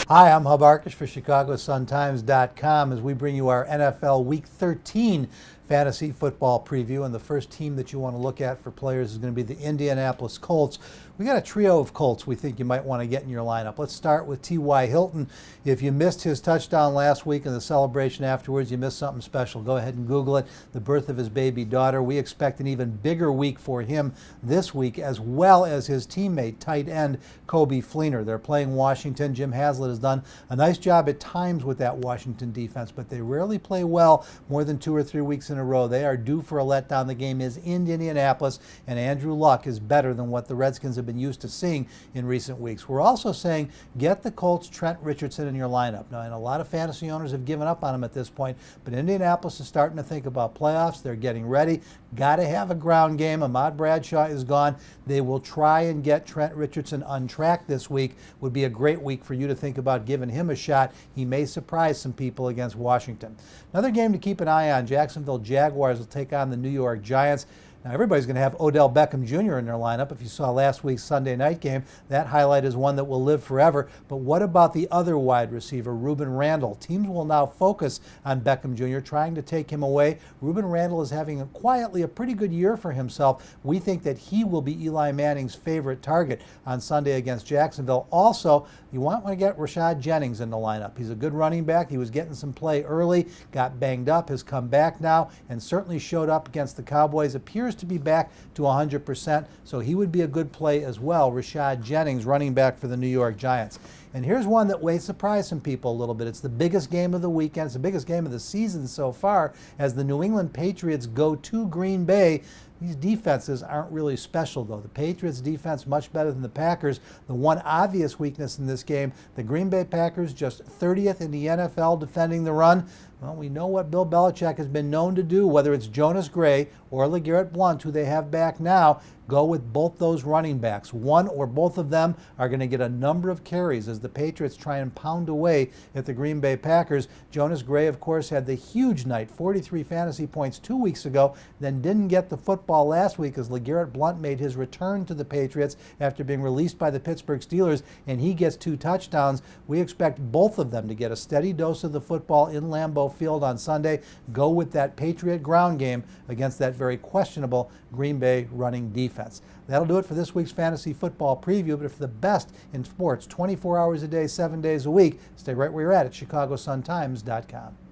Hi, I'm Arkush for ChicagoSunTimes.com as we bring you our NFL Week 13 fantasy football preview. And the first team that you want to look at for players is going to be the Indianapolis Colts. We got a trio of Colts we think you might want to get in your lineup. Let's start with T.Y. Hilton. If you missed his touchdown last week and the celebration afterwards, you missed something special. Go ahead and Google it. The birth of his baby daughter. We expect an even bigger week for him this week, as well as his teammate, tight end Coby Fleener. They're playing Washington. Jim Haslett has done a nice job at times with that Washington defense, but they rarely play well more than 2 or 3 weeks in a row. They are due for a letdown. The game is in Indianapolis, and Andrew Luck is better than what the Redskins have been used to seeing in recent weeks. We're also saying get the Colts' Trent Richardson in your lineup. Now, and a lot of fantasy owners have given up on him at this point, but Indianapolis is starting to think about playoffs. They're getting ready. Got to have a ground game. Ahmad Bradshaw is gone. They will try and get Trent Richardson untracked this week. Would be a great week for you to think about giving him a shot. He may surprise some people against Washington. Another game to keep an eye on, Jacksonville Jaguars will take on the New York Giants. Now, everybody's going to have Odell Beckham Jr. in their lineup. If you saw last week's Sunday night game, that highlight is one that will live forever. But what about the other wide receiver, Ruben Randle? Teams will now focus on Beckham Jr., trying to take him away. Ruben Randle is having quietly a pretty good year for himself. We think that he will be Eli Manning's favorite target on Sunday against Jacksonville. Also, you want to get Rashad Jennings in the lineup. He's a good running back. He was getting some play early, got banged up, has come back now, and certainly showed up against the Cowboys. Appears to be back to 100%, so he would be a good play as well. Rashad Jennings, running back for the New York Giants. And here's one that may surprise some people a little bit. It's the biggest game of the weekend. It's the biggest game of the season so far, as the New England Patriots go to Green Bay. These defenses aren't really special, though. The Patriots' defense much better than the Packers. The one obvious weakness in this game, the Green Bay Packers just 30th in the NFL defending the run. Well, we know what Bill Belichick has been known to do, whether it's Jonas Gray or LeGarrette Blount, who they have back now. Go with both those running backs. One or both of them are going to get a number of carries as the Patriots try and pound away at the Green Bay Packers. Jonas Gray, of course, had the huge night, 43 fantasy points 2 weeks ago, then didn't get the football last week as LeGarrette Blount made his return to the Patriots after being released by the Pittsburgh Steelers, and he gets 2 touchdowns. We expect both of them to get a steady dose of the football in Lambeau Field on Sunday. Go with that Patriot ground game against that very questionable Green Bay running defense. That'll do it for this week's fantasy football preview. But for the best in sports, 24 hours a day, 7 days a week, stay right where you're at ChicagoSunTimes.com.